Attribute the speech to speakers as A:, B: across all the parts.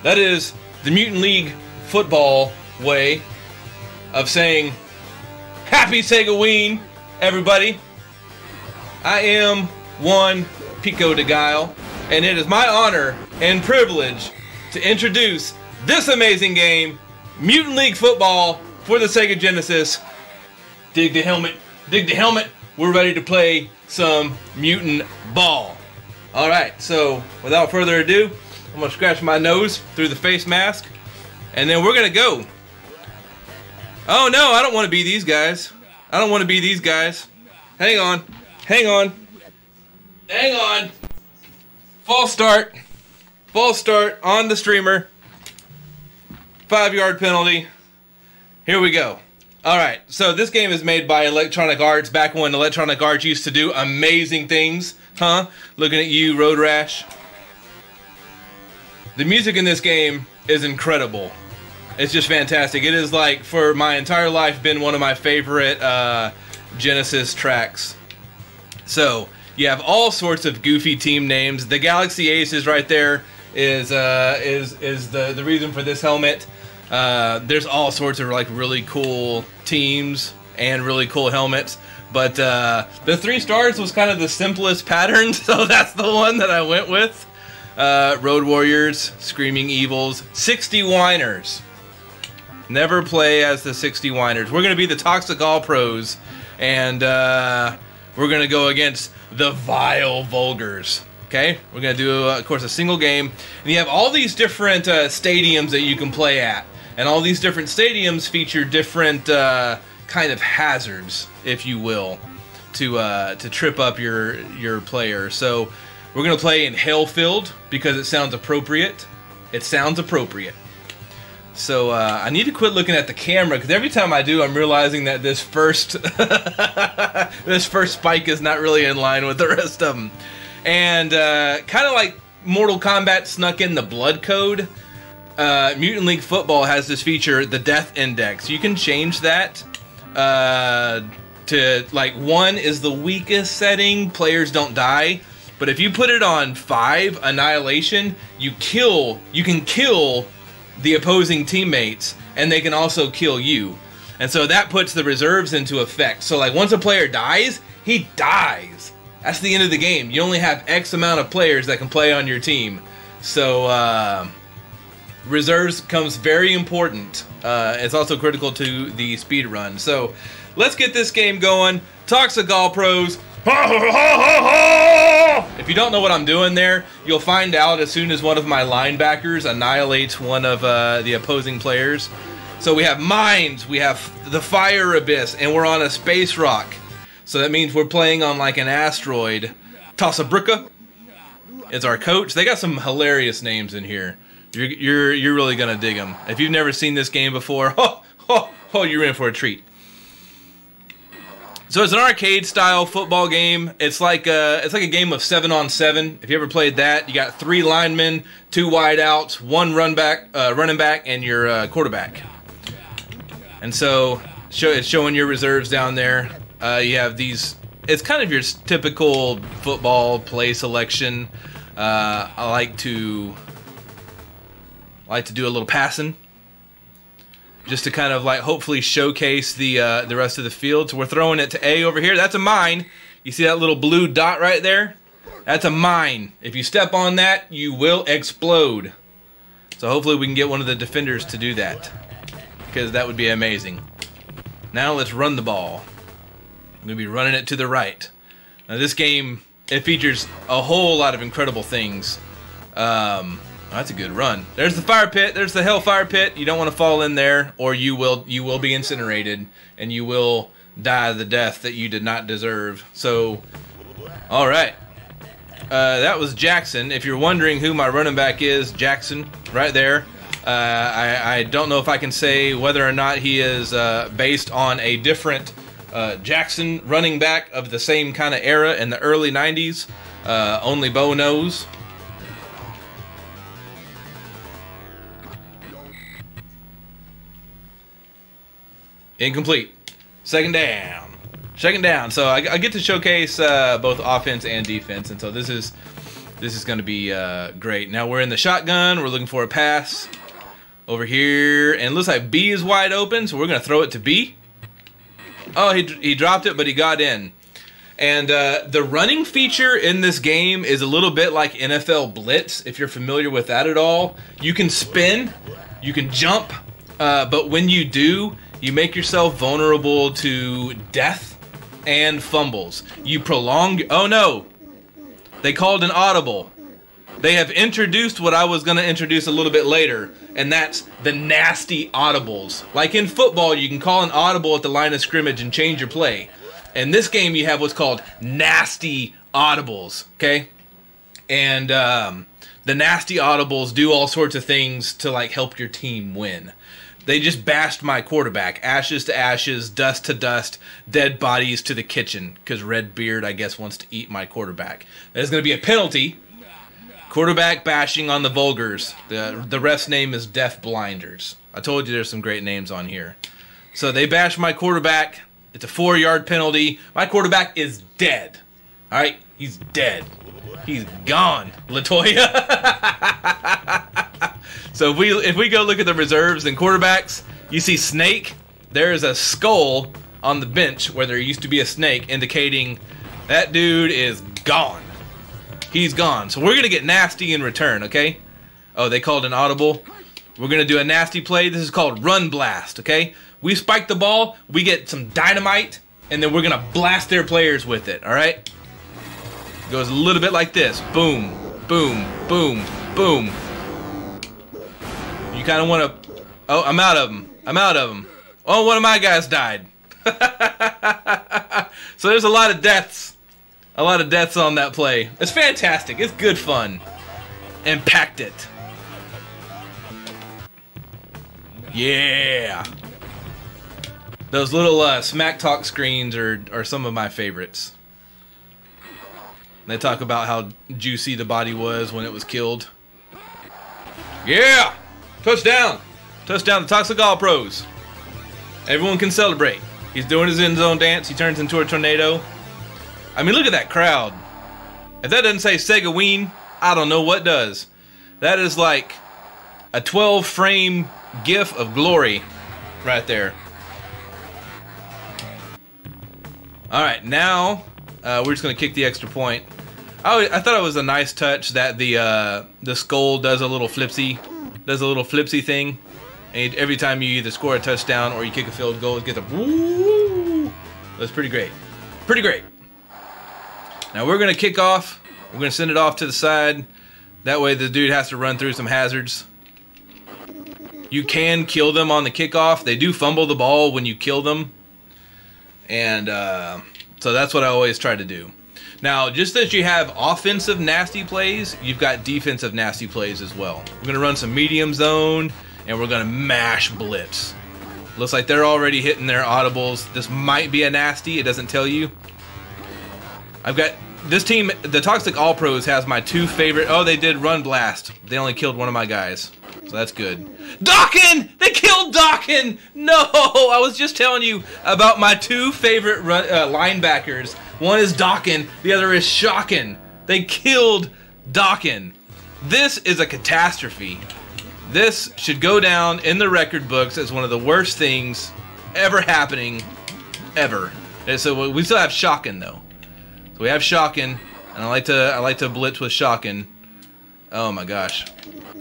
A: That is the Mutant League Football way of saying Happy SegaWeen, everybody. I am one Pico de Guile, and it is my honor and privilege to introduce this amazing game, Mutant League Football, for the Sega Genesis. Dig the helmet, dig the helmet. We're ready to play some Mutant Ball. Alright, so without further ado, I'm going to scratch my nose through the face mask, and then we're going to go. Oh no, I don't want to be these guys. I don't want to be these guys. Hang on. Hang on. Hang on. False start. False start on the streamer. 5-yard penalty. Here we go. Alright, so this game is made by Electronic Arts back when Electronic Arts used to do amazing things. Huh? Looking at you, Road Rash. The music in this game is incredible. It's just fantastic. It is, like, for my entire life, been one of my favorite Genesis tracks. So, you have all sorts of goofy team names. The Galaxy Aces right there is the reason for this helmet. There's all sorts of, like, really cool teams and really cool helmets. But the 3 stars was kind of the simplest pattern, so that's the one that I went with. Road Warriors, Screaming Evils, 60 Whiners. Never play as the 60 Whiners. We're going to be the Toxic All Pros, and we're going to go against the Vile Vulgars. Okay? We're going to do, of course, a single game. And you have all these different stadiums that you can play at. And all these different stadiums feature different kind of hazards, if you will, to trip up your player. So we're going to play in Hellfield because it sounds appropriate. It sounds appropriate. So I need to quit looking at the camera because every time I do, I'm realizing that this first this first spike is not really in line with the rest of them. And kind of like Mortal Kombat snuck in the blood code, Mutant League Football has this feature, the Death Index. You can change that to, like, 1 is the weakest setting, players don't die. But if you put it on 5, Annihilation, you can kill the opposing teammates, and they can also kill you. And so that puts the reserves into effect. So, like, once a player dies, he dies. That's the end of the game. You only have X amount of players that can play on your team. So, reserves comes very important. It's also critical to the speed run. So, let's get this game going. Toxic All Pros. If you don't know what I'm doing there, you'll find out as soon as one of my linebackers annihilates one of the opposing players. So we have mines, we have the fire abyss, and we're on a space rock. So that means we're playing on, like, an asteroid. Tosabrika is our coach. They got some hilarious names in here. You're really gonna dig them. If you've never seen this game before, you're in for a treat. So it's an arcade-style football game. It's like a game of 7-on-7. If you ever played that, you got 3 linemen, 2 wideouts, 1 running back, and your quarterback. And so it's showing your reserves down there. You have these. It's kind of your typical football play selection. I like to do a little passing, just to kind of, like, hopefully showcase the rest of the field. So we're throwing it to A over here. That's a mine. You see that little blue dot right there? That's a mine. If you step on that, you will explode. So hopefully we can get one of the defenders to do that, because that would be amazing. Now let's run the ball. I'm going to be running it to the right. Now this game, it features a whole lot of incredible things. That's a good run. There's the fire pit. There's the hellfire pit. You don't want to fall in there, or you will be incinerated, and you will die the death that you did not deserve. So, all right. That was Jackson. If you're wondering who my running back is, Jackson, right there. I don't know if I can say whether or not he is based on a different Jackson running back of the same kind of era in the early 90s. Only Bo knows. Incomplete. Second down. So I get to showcase both offense and defense, and so this is This is going to be great. Now we're in the shotgun. We're looking for a pass over here. And it looks like B is wide open, so we're going to throw it to B. Oh, he dropped it, but he got in. And the running feature in this game is a little bit like NFL Blitz, if you're familiar with that at all. You can spin, you can jump, but when you do, you make yourself vulnerable to death and fumbles. You prolong... Oh no! They called an audible. They have introduced what I was going to introduce a little bit later, and that's the nasty audibles. Like in football, you can call an audible at the line of scrimmage and change your play. In this game, you have what's called nasty audibles, okay? And the nasty audibles do all sorts of things to like help your team win. They just bashed my quarterback. Ashes to ashes, dust to dust, dead bodies to the kitchen. Because Redbeard, I guess, wants to eat my quarterback. There's going to be a penalty. Quarterback bashing on the Vulgars. The ref's name is Deaf Blinders. I told you there's some great names on here. So they bashed my quarterback. It's a 4-yard penalty. My quarterback is dead. All right? He's dead. He's gone, Latoya. So if we go look at the reserves and quarterbacks, you see Snake. There is a skull on the bench where there used to be a snake, indicating that dude is gone. He's gone. So we're going to get nasty in return, okay? Oh, they called an audible. We're going to do a nasty play. This is called Run Blast, okay? We spike the ball, we get some dynamite, and then we're going to blast their players with it, all right? It goes a little bit like this. Boom, boom, boom, boom. You kind of want to... Oh, I'm out of them. I'm out of them. Oh, one of my guys died. So there's a lot of deaths. A lot of deaths on that play. It's fantastic. It's good fun. Impact it. Yeah. Those little smack talk screens are some of my favorites. They talk about how juicy the body was when it was killed. Yeah! Touchdown! Touchdown to Toxic All Pros. Everyone can celebrate. He's doing his end zone dance. He turns into a tornado. I mean, look at that crowd. If that doesn't say SegaWeen, I don't know what does. That is like a 12-frame gif of glory right there. Alright, now we're just going to kick the extra point. I thought it was a nice touch that the skull does a little flipsy thing. And every time you either score a touchdown or you kick a field goal, it gets a woo. That's pretty great. Pretty great. Now we're going to kick off. We're going to send it off to the side. That way the dude has to run through some hazards. You can kill them on the kickoff. They do fumble the ball when you kill them. And so that's what I always try to do. Now, just as you have offensive nasty plays, you've got defensive nasty plays as well. We're going to run some medium zone, and we're going to mash blitz. Looks like they're already hitting their audibles. This might be a nasty. It doesn't tell you. I've got this team, the Toxic All Pros, has my two favorite. Oh, they did Run Blast. They only killed one of my guys. So that's good. Dawkin! They killed Dawkin! No! I was just telling you about my two favorite linebackers. One is Dawkin, the other is Shockin. They killed Dawkin. This is a catastrophe. This should go down in the record books as one of the worst things ever happening, ever. And so we still have Shockin, though. So we have Shockin, and I like to blitz with Shockin. Oh my gosh.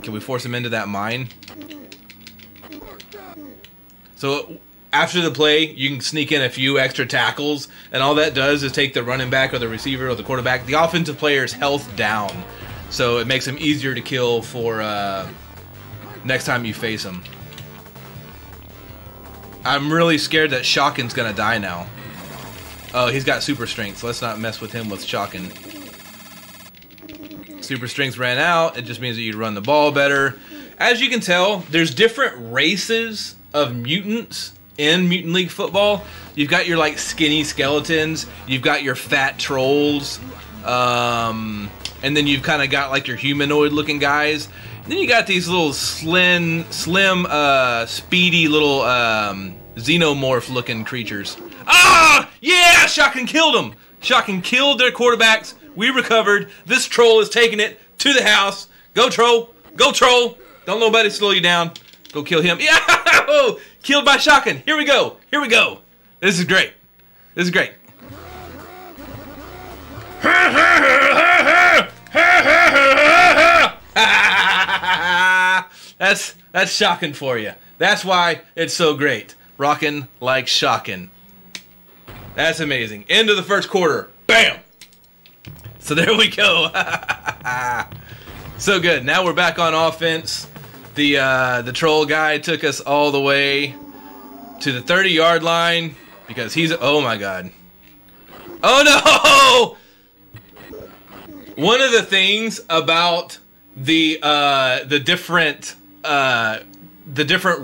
A: Can we force him into that mine? So after the play, you can sneak in a few extra tackles, and all that does is take the running back or the receiver or the quarterback, the offensive player's health down. So it makes him easier to kill for next time you face him. I'm really scared that Shockin's gonna die now. Oh, he's got super strength, so let's not mess with him with Shockin. Super strength ran out. It just means that you run the ball better. As you can tell, there's different races of mutants in Mutant League Football. You've got your like skinny skeletons. You've got your fat trolls. And then you've kind of got like your humanoid looking guys. And then you got these little slim, speedy little xenomorph looking creatures. Ah! Yeah! Shockin killed them! Shockin killed their quarterbacks We recovered. This troll is taking it to the house. Go, troll. Go, troll. Don't nobody slow you down. Go kill him. Yeah! Oh, killed by shotgun. Here we go. Here we go. This is great. This is great. That's shocking for you. That's why it's so great. Rockin' like shocking. That's amazing. End of the first quarter. Bam! So there we go. So good. Now we're back on offense. The troll guy took us all the way to the 30-yard line because he's... Oh, my God. Oh, no! One of the things about the different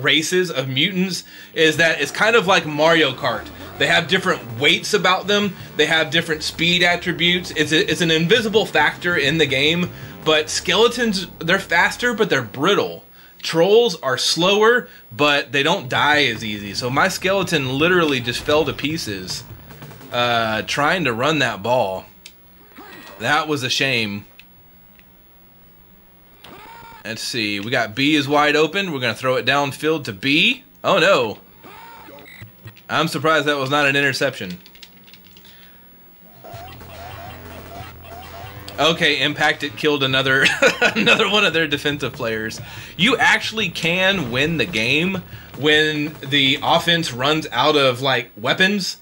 A: races of mutants is that it's kind of like Mario Kart. They have different weights about them. They have different speed attributes. It's an invisible factor in the game. But skeletons, they're faster, but they're brittle. Trolls are slower, but they don't die as easy. So my skeleton literally just fell to pieces trying to run that ball. That was a shame. Let's see. We got B is wide open. We're going to throw it downfield to B. Oh, no. I'm surprised that was not an interception. Okay, Impact it killed another another one of their defensive players. You actually can win the game when the offense runs out of like weapons.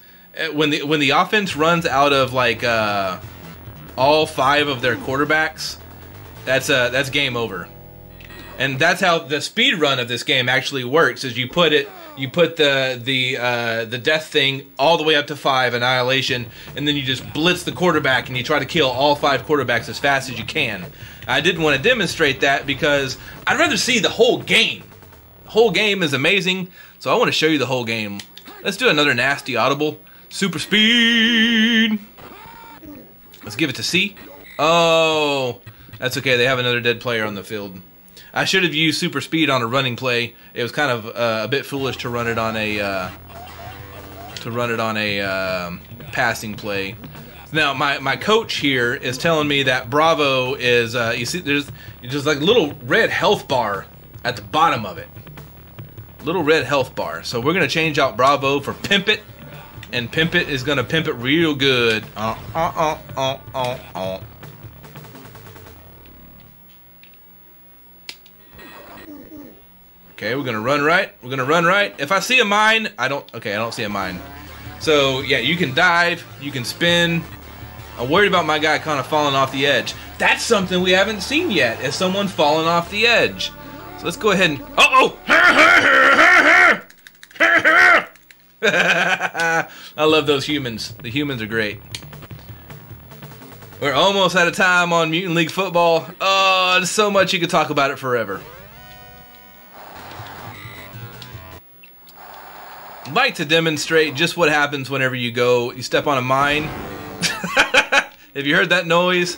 A: When the offense runs out of like all 5 of their quarterbacks, that's game over. And that's how the speed run of this game actually works. Is you put the death thing all the way up to 5 annihilation, and then you just blitz the quarterback and you try to kill all 5 quarterbacks as fast as you can. I didn't want to demonstrate that because I'd rather see the whole game. The whole game is amazing, so I want to show you the whole game. Let's do another nasty audible. Super speed. Let's give it to C. Oh, that's okay. They have another dead player on the field. I should have used super speed on a running play. It was kind of a bit foolish to run it on a passing play. Now my coach here is telling me that Bravo is you see there's like a little red health bar at the bottom of it. Little red health bar. So we're gonna change out Bravo for Pimp It, and Pimp It is gonna pimp it real good. Okay, we're gonna run right. We're gonna run right. If I see a mine, I don't see a mine. So yeah, you can dive, you can spin. I'm worried about my guy kind of falling off the edge. That's something we haven't seen yet, is someone falling off the edge. So let's go ahead and I love those humans. The humans are great. We're almost out of time on Mutant League Football. Oh, there's so much you could talk about it forever. I'd like to demonstrate just what happens whenever you step on a mine. Have you heard that noise?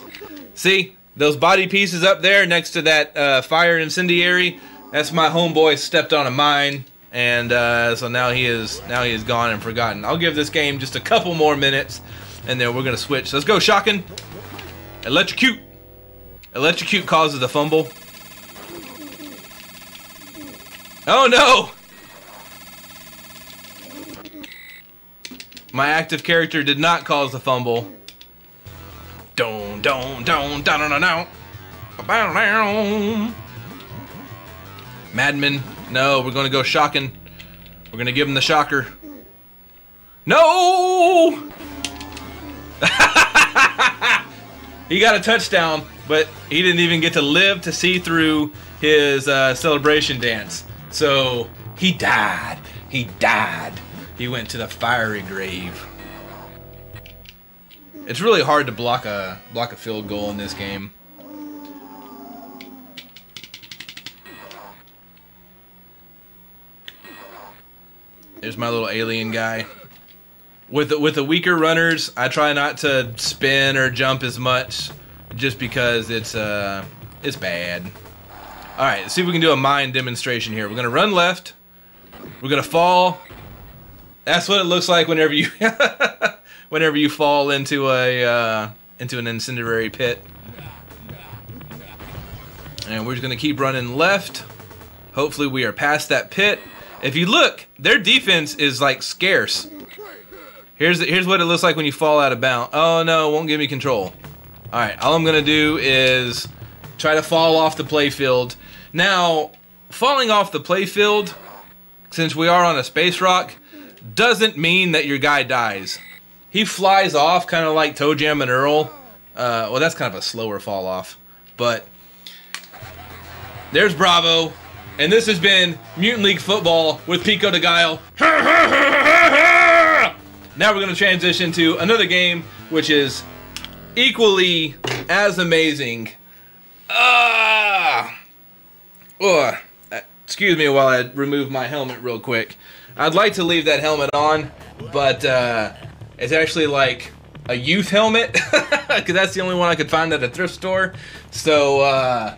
A: See, those body pieces up there next to that fire incendiary? That's my homeboy stepped on a mine, and so now he is gone and forgotten. I'll give this game just a couple more minutes, and then we're gonna switch. So let's go shocking. Electrocute. Electrocute causes the fumble. Oh no! My active character did not cause the fumble. Madman. No, we're gonna go shocking. We're gonna give him the shocker. No! He got a touchdown, but he didn't even get to live to see through his celebration dance. So he died. He died. He went to the fiery grave. It's really hard to block a field goal in this game. There's my little alien guy. With the weaker runners, I try not to spin or jump as much, just because it's bad. All right, let's see if we can do a mine demonstration here. We're gonna run left. We're gonna fall. That's what it looks like whenever you whenever you fall into a into an incendiary pit. And we're just going to keep running left. Hopefully we are past that pit. If you look, their defense is like scarce. Here's what it looks like when you fall out of bounds. Oh no, it won't give me control. Alright, all I'm going to do is try to fall off the playfield. Now, falling off the playfield, since we are on a space rock, doesn't mean that your guy dies. He flies off kind of like Toe Jam and Earl. Well, that's kind of a slower fall off. But there's Bravo. And this has been Mutant League Football with Pico de Guile. Now we're going to transition to another game, which is equally as amazing. Excuse me while I remove my helmet real quick. I'd like to leave that helmet on, but it's actually like a youth helmet, because that's the only one I could find at a thrift store. So